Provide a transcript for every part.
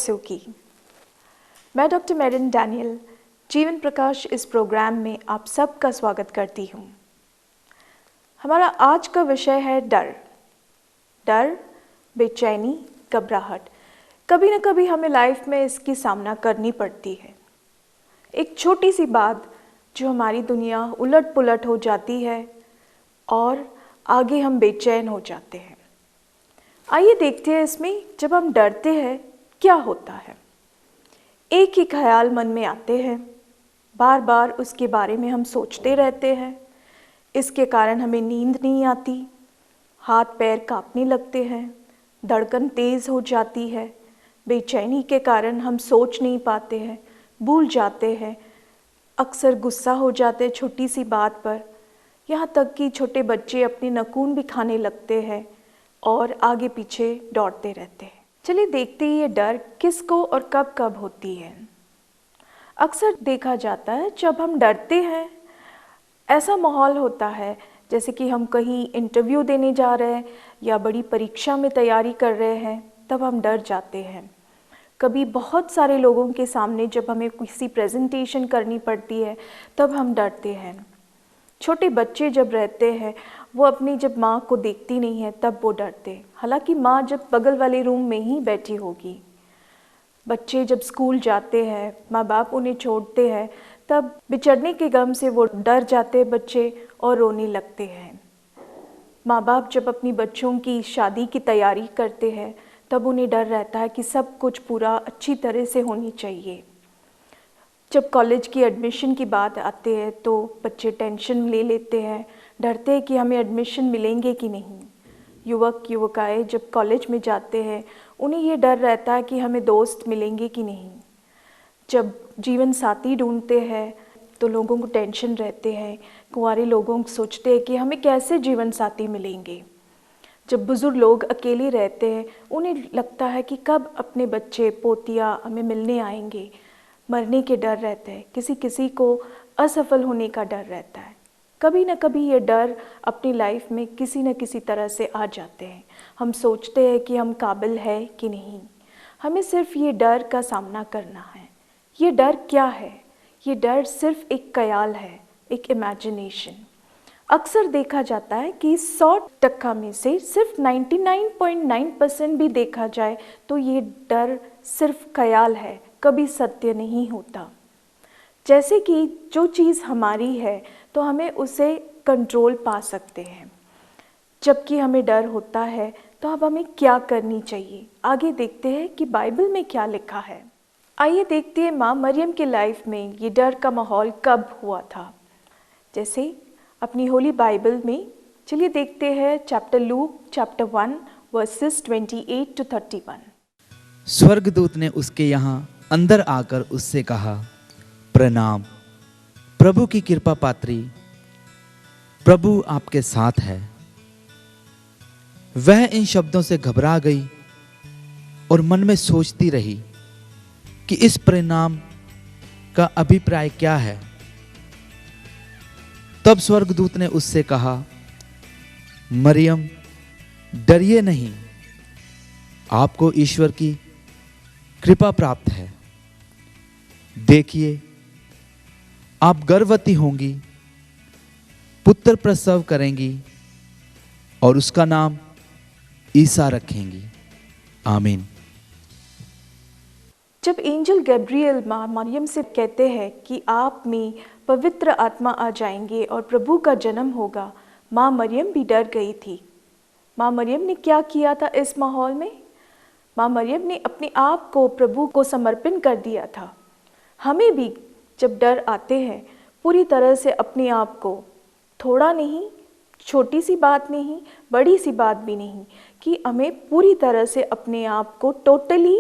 सुकी। मैं doctor marine Daniel जीवन प्रकाश इस प्रोग्राम में आप सबका स्वागत करती हूँ। हमारा आज का विषय है डर। डर, बेचैनी, घबराहट। कभी न कभी हमें लाइफ में इसकी सामना करनी पड़ती है। एक छोटी सी बात जो हमारी दुनिया उलट पुलट हो जाती है और आगे हम बेचैन हो जाते हैं। आइए देखते हैं इसमें जब हम डरते हैं क्या होता है। एक ही ख्याल मन में आते हैं, बार बार उसके बारे में हम सोचते रहते हैं। इसके कारण हमें नींद नहीं आती, हाथ पैर कांपने लगते हैं, धड़कन तेज़ हो जाती है। बेचैनी के कारण हम सोच नहीं पाते हैं, भूल जाते हैं, अक्सर गुस्सा हो जाते हैं छोटी सी बात पर। यहाँ तक कि छोटे बच्चे अपने नाखून भी खाने लगते हैं और आगे पीछे दौड़ते रहते हैं। चलिए देखते हैं ये डर किसको और कब कब होती है। अक्सर देखा जाता है जब हम डरते हैं, ऐसा माहौल होता है जैसे कि हम कहीं इंटरव्यू देने जा रहे हैं या बड़ी परीक्षा में तैयारी कर रहे हैं, तब हम डर जाते हैं। कभी बहुत सारे लोगों के सामने जब हमें किसी प्रेजेंटेशन करनी पड़ती है, तब हम डरते हैं। छोटे बच्चे जब रहते हैं, वो अपनी जब माँ को देखती नहीं है तब वो डरते, हालांकि माँ जब बगल वाले रूम में ही बैठी होगी। बच्चे जब स्कूल जाते हैं, माँ बाप उन्हें छोड़ते हैं, तब बिछड़ने के गम से वो डर जाते बच्चे और रोने लगते हैं। माँ बाप जब अपनी बच्चों की शादी की तैयारी करते हैं, तब उन्हें डर रहता है कि सब कुछ पूरा अच्छी तरह से होनी चाहिए। जब कॉलेज की एडमिशन की बात आती है तो बच्चे टेंशन ले लेते हैं, डरते हैं कि हमें एडमिशन मिलेंगे कि नहीं। युवक युवकाएं जब कॉलेज में जाते हैं, उन्हें ये डर रहता है कि हमें दोस्त मिलेंगे कि नहीं। जब जीवन साथी ढूंढते हैं तो लोगों को टेंशन रहते हैं, कुंवारे लोगों सोचते हैं कि हमें कैसे जीवन साथी मिलेंगे। जब बुजुर्ग लोग अकेले रहते हैं, उन्हें लगता है कि कब अपने बच्चे पोतिया हमें मिलने आएंगे। मरने के डर रहते हैं, किसी किसी को असफल होने का डर रहता है। कभी न कभी ये डर अपनी लाइफ में किसी न किसी तरह से आ जाते हैं। हम सोचते हैं कि हम काबिल है कि नहीं। हमें सिर्फ ये डर का सामना करना है। ये डर क्या है? ये डर सिर्फ एक ख्याल है, एक इमेजिनेशन। अक्सर देखा जाता है कि 100% में से सिर्फ 99.9% भी देखा जाए तो ये डर सिर्फ ख्याल है, कभी सत्य नहीं होता। जैसे कि जो चीज़ हमारी है तो हमें उसे कंट्रोल पा सकते हैं, जबकि हमें डर होता है तो अब हमें क्या करनी चाहिए। आगे देखते हैं कि बाइबल में क्या लिखा है। आइए देखते हैं माँ मरियम के लाइफ में ये डर का माहौल कब हुआ था। जैसे अपनी होली बाइबल में चलिए देखते हैं chapter Luke chapter 1 versus 28 to 31। स्वर्गदूत ने उसके यहाँ अंदर आकर उससे कहा, प्रणाम प्रभु की कृपा पात्री, प्रभु आपके साथ है। वह इन शब्दों से घबरा गई और मन में सोचती रही कि इस परिणाम का अभिप्राय क्या है। तब स्वर्गदूत ने उससे कहा, मरियम डरिए नहीं, आपको ईश्वर की कृपा प्राप्त है। देखिए, आप गर्भवती होंगी, पुत्र प्रसव करेंगी और उसका नाम ईसा रखेंगी। आमीन। जब एंजल गैब्रियल माँ मरियम से कहते हैं कि आप में पवित्र आत्मा आ जाएंगे और प्रभु का जन्म होगा, माँ मरियम भी डर गई थी। माँ मरियम ने क्या किया था इस माहौल में? माँ मरियम ने अपने आप को प्रभु को समर्पण कर दिया था। हमें भी जब डर आते हैं, पूरी तरह से अपने आप को, थोड़ा नहीं, छोटी सी बात नहीं, बड़ी सी बात भी नहीं, कि हमें पूरी तरह से अपने आप को टोटली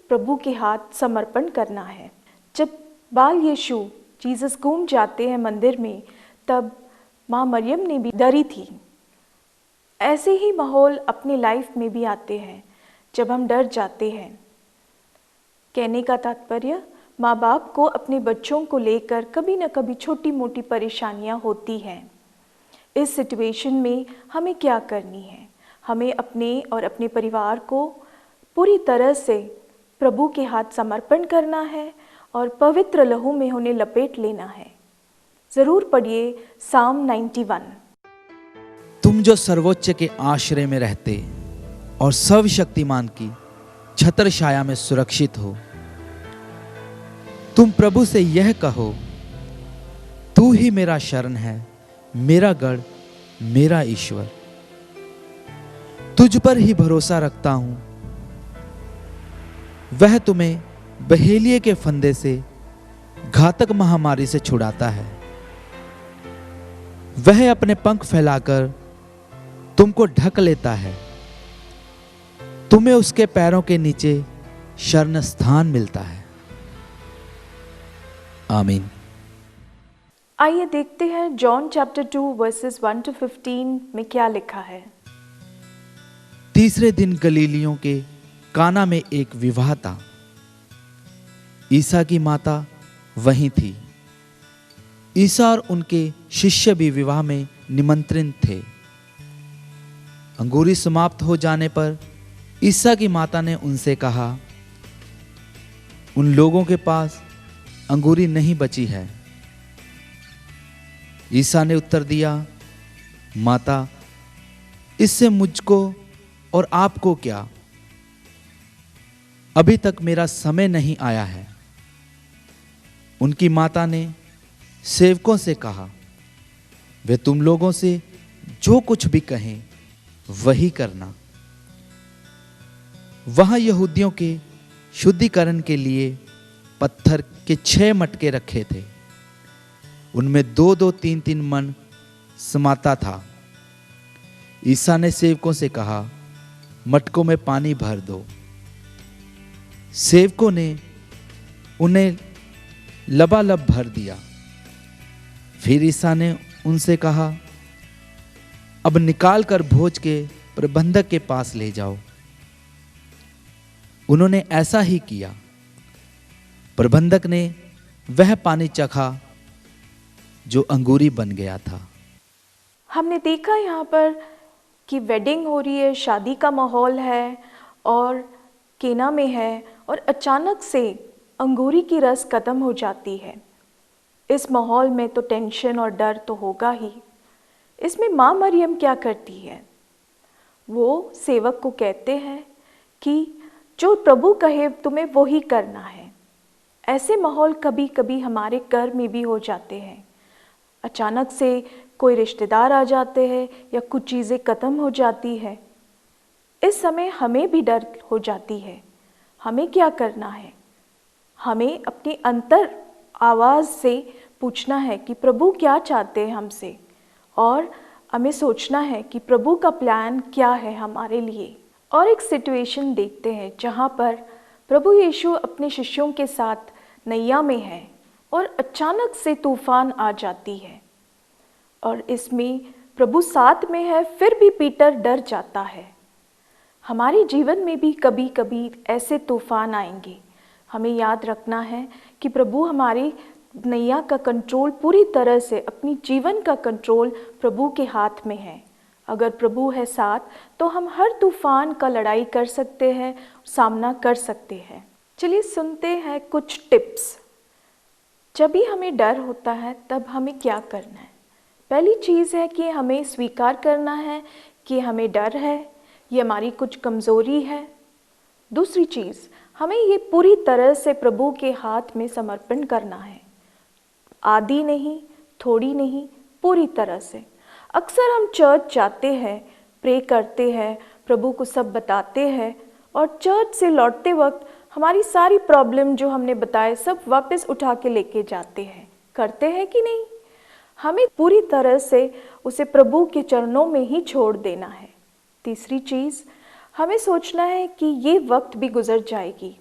प्रभु के हाथ समर्पण करना है। जब बाल यीशु जीसस घूम जाते हैं मंदिर में, तब माँ मरियम ने भी डरी थी। ऐसे ही माहौल अपनी लाइफ में भी आते हैं जब हम डर जाते हैं। कहने का तात्पर्य, माँ बाप को अपने बच्चों को लेकर कभी न कभी छोटी मोटी परेशानियाँ होती हैं। इस सिचुएशन में हमें क्या करनी है? हमें अपने और अपने परिवार को पूरी तरह से प्रभु के हाथ समर्पण करना है और पवित्र लहू में उन्हें लपेट लेना है। जरूर पढ़िए साम 91। तुम जो सर्वोच्च के आश्रय में रहते और सर्वशक्तिमान की छत्र छाया में सुरक्षित हो, तुम प्रभु से यह कहो, तू ही मेरा शरण है, मेरा गढ़, मेरा ईश्वर। तुझ पर ही भरोसा रखता हूं। वह तुम्हें बहेलिये के फंदे से, घातक महामारी से छुड़ाता है। वह अपने पंख फैलाकर तुमको ढक लेता है। तुम्हें उसके पैरों के नीचे शरण स्थान मिलता है। आमीन। आइए देखते हैं जॉन चैप्टर 2 वर्सेस 1 to 15 में क्या लिखा है। तीसरे दिन गलीलियों के काना में एक विवाह था। ईसा की माता वहीं थी। ईसा और उनके शिष्य भी विवाह में निमंत्रित थे। अंगूरी समाप्त हो जाने पर ईसा की माता ने उनसे कहा, उन लोगों के पास अंगूरी नहीं बची है। ईसा ने उत्तर दिया, माता, इससे मुझको और आपको क्या? अभी तक मेरा समय नहीं आया है। उनकी माता ने सेवकों से कहा, वे तुम लोगों से जो कुछ भी कहें वही करना। वहां यहूदियों के शुद्धिकरण के लिए पत्थर के 6 मटके रखे थे। उनमें 2-2, 3-3 मन समाता था। ईसा ने सेवकों से कहा, मटकों में पानी भर दो। सेवकों ने उन्हें लबालब भर दिया। फिर ईसा ने उनसे कहा, अब निकाल कर भोज के प्रबंधक के पास ले जाओ। उन्होंने ऐसा ही किया। प्रबंधक ने वह पानी चखा जो अंगूरी बन गया था। हमने देखा यहाँ पर कि वेडिंग हो रही है, शादी का माहौल है और केना में है, और अचानक से अंगूरी की रस खत्म हो जाती है। इस माहौल में तो टेंशन और डर तो होगा ही। इसमें माँ मरियम क्या करती है? वो सेवक को कहते हैं कि जो प्रभु कहे तुम्हें वो ही करना है। ऐसे माहौल कभी कभी हमारे घर में भी हो जाते हैं। अचानक से कोई रिश्तेदार आ जाते हैं या कुछ चीज़ें ख़त्म हो जाती है। इस समय हमें भी डर हो जाती है। हमें क्या करना है? हमें अपनी अंतर आवाज़ से पूछना है कि प्रभु क्या चाहते हैं हमसे, और हमें सोचना है कि प्रभु का प्लान क्या है हमारे लिए। और एक सिचुएशन देखते हैं जहाँ पर प्रभु यीशु अपने शिष्यों के साथ नैया में है और अचानक से तूफान आ जाती है, और इसमें प्रभु साथ में है, फिर भी पीटर डर जाता है। हमारे जीवन में भी कभी कभी ऐसे तूफान आएंगे। हमें याद रखना है कि प्रभु हमारी नैया का कंट्रोल पूरी तरह से, अपनी जीवन का कंट्रोल प्रभु के हाथ में है। अगर प्रभु है साथ तो हम हर तूफान का लड़ाई कर सकते हैं, सामना कर सकते हैं। चलिए सुनते हैं कुछ टिप्स। जब भी हमें डर होता है तब हमें क्या करना है? पहली चीज़ है कि हमें स्वीकार करना है कि हमें डर है, ये हमारी कुछ कमज़ोरी है। दूसरी चीज़, हमें ये पूरी तरह से प्रभु के हाथ में समर्पण करना है। आधी नहीं, थोड़ी नहीं, पूरी तरह से। अक्सर हम चर्च जाते हैं, प्रे करते हैं, प्रभु को सब बताते हैं, और चर्च से लौटते वक्त हमारी सारी प्रॉब्लम जो हमने बताए सब वापस उठा के लेके जाते हैं। करते हैं कि नहीं? हमें पूरी तरह से उसे प्रभु के चरणों में ही छोड़ देना है। तीसरी चीज़, हमें सोचना है कि ये वक्त भी गुजर जाएगी।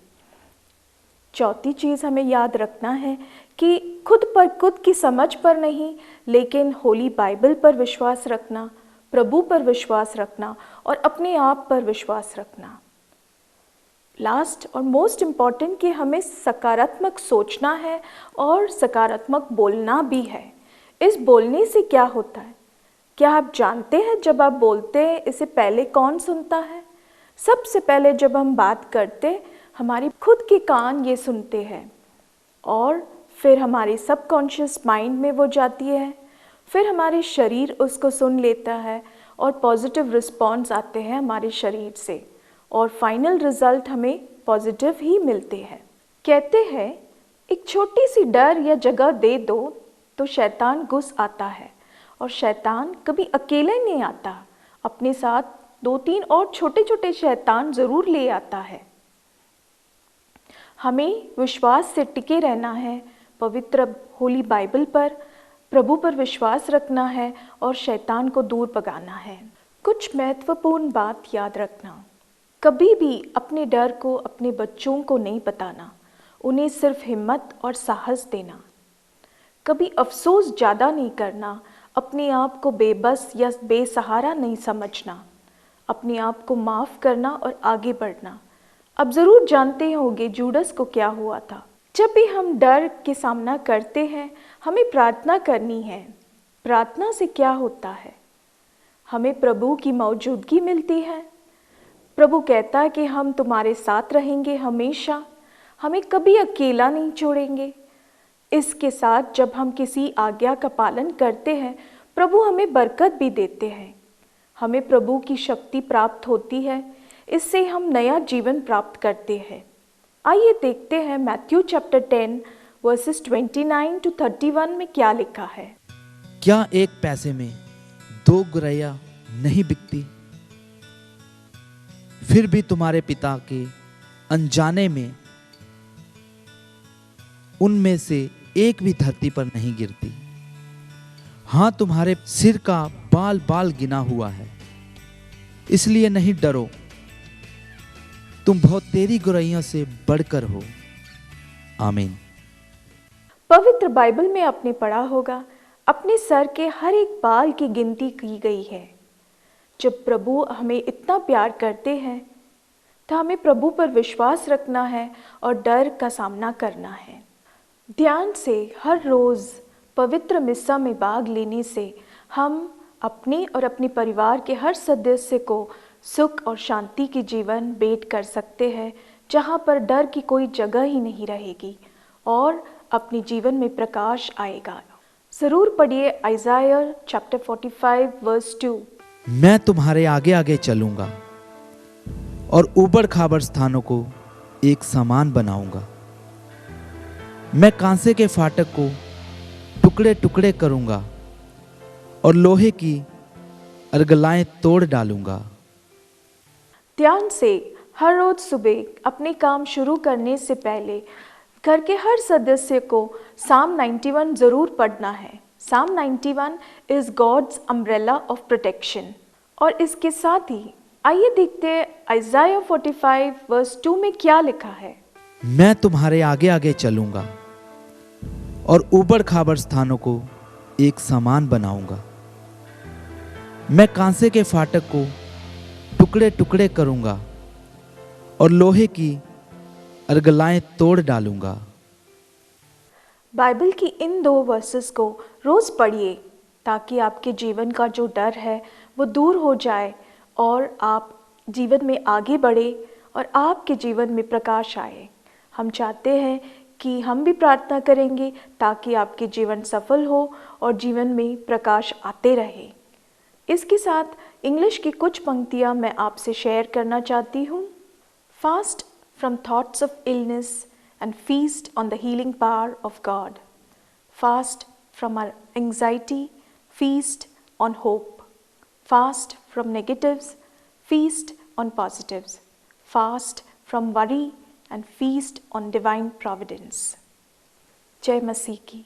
चौथी चीज़ हमें याद रखना है कि खुद की समझ पर नहीं, लेकिन होली बाइबल पर विश्वास रखना, प्रभु पर विश्वास रखना और अपने आप पर विश्वास रखना। लास्ट और मोस्ट इम्पॉर्टेंट कि हमें सकारात्मक सोचना है और सकारात्मक बोलना भी है। इस बोलने से क्या होता है? क्या आप जानते हैं जब आप बोलते हैं इससे पहले कौन सुनता है? सबसे पहले जब हम बात करते हमारे खुद के कान ये सुनते हैं और फिर हमारे सबकॉन्शियस माइंड में वो जाती है, फिर हमारे शरीर उसको सुन लेता है और पॉजिटिव रिस्पॉन्स आते हैं हमारे शरीर से और फाइनल रिजल्ट हमें पॉजिटिव ही मिलते हैं। कहते हैं एक छोटी सी डर या जगह दे दो तो शैतान घुस आता है और शैतान कभी अकेले नहीं आता, अपने साथ 2-3 और छोटे छोटे शैतान ज़रूर ले आता है। हमें विश्वास से टिके रहना है, पवित्र होली बाइबल पर, प्रभु पर विश्वास रखना है और शैतान को दूर भगाना है। कुछ महत्वपूर्ण बात याद रखना, कभी भी अपने डर को अपने बच्चों को नहीं बताना, उन्हें सिर्फ हिम्मत और साहस देना। कभी अफसोस ज़्यादा नहीं करना, अपने आप को बेबस या बेसहारा नहीं समझना, अपने आप को माफ़ करना और आगे बढ़ना। अब ज़रूर जानते होंगे जूडस को क्या हुआ था। जब भी हम डर के सामना करते हैं हमें प्रार्थना करनी है। प्रार्थना से क्या होता है? हमें प्रभु की मौजूदगी मिलती है। प्रभु कहता है कि हम तुम्हारे साथ रहेंगे हमेशा, हमें कभी अकेला नहीं छोड़ेंगे। इसके साथ जब हम किसी आज्ञा का पालन करते हैं प्रभु हमें बरकत भी देते हैं, हमें प्रभु की शक्ति प्राप्त होती है, इससे हम नया जीवन प्राप्त करते हैं। आइए देखते हैं मैथ्यू चैप्टर 10 वर्सेस 29 to 31 में क्या लिखा है। क्या एक पैसे में 2 गुरैया नहीं बिकती? फिर भी तुम्हारे पिता के अनजाने में उनमें से एक भी धरती पर नहीं गिरती। हाँ, तुम्हारे सिर का बाल बाल गिना हुआ है, इसलिए नहीं डरो, तुम बहुत तेरी गुरैयों से बढ़कर हो। आमीन। पवित्र बाइबल में आपने पढ़ा होगा अपने सर के हर एक बाल की गिनती की गई है। जब प्रभु हमें इतना प्यार करते हैं तो हमें प्रभु पर विश्वास रखना है और डर का सामना करना है। ध्यान से हर रोज़ पवित्र मिस्सा में भाग लेने से हम अपने और अपने परिवार के हर सदस्य को सुख और शांति की जीवन भेंट कर सकते हैं, जहाँ पर डर की कोई जगह ही नहीं रहेगी और अपने जीवन में प्रकाश आएगा। ज़रूर पढ़िए आइज़ाया चैप्टर 45 वर्स 2। मैं तुम्हारे आगे आगे चलूंगा और ऊबड़ खाबड़ स्थानों को एक समान बनाऊंगा। मैं कांसे के फाटक को टुकड़े टुकड़े करूंगा और लोहे की अर्गलाएं तोड़ डालूंगा। ध्यान से हर रोज सुबह अपने काम शुरू करने से पहले घर के हर सदस्य को साम 91 जरूर पढ़ना है। Psalm 91 is God's umbrella of protection. और इसके साथ ही आइए देखते हैं आइज़ाया 45 वर्स 2 में क्या लिखा है। मैं तुम्हारे आगे आगे चलूंगा और ऊबड़ खाबड़ स्थानों को एक समान बनाऊंगा। मैं कांसे के फाटक को टुकड़े टुकड़े करूंगा और लोहे की अर्गलाएं तोड़ डालूंगा। बाइबल की इन 2 वर्सेस को रोज पढ़िए ताकि आपके जीवन का जो डर है वो दूर हो जाए और आप जीवन में आगे बढ़े और आपके जीवन में प्रकाश आए। हम चाहते हैं कि हम भी प्रार्थना करेंगे ताकि आपके जीवन सफल हो और जीवन में प्रकाश आते रहे। इसके साथ इंग्लिश की कुछ पंक्तियाँ मैं आपसे शेयर करना चाहती हूँ। Fast from thoughts of illness and feast on the healing power of God. Fast from our anxiety, feast on hope. Fast from negatives, feast on positives. Fast from worry and feast on divine providence. जय मसीह की।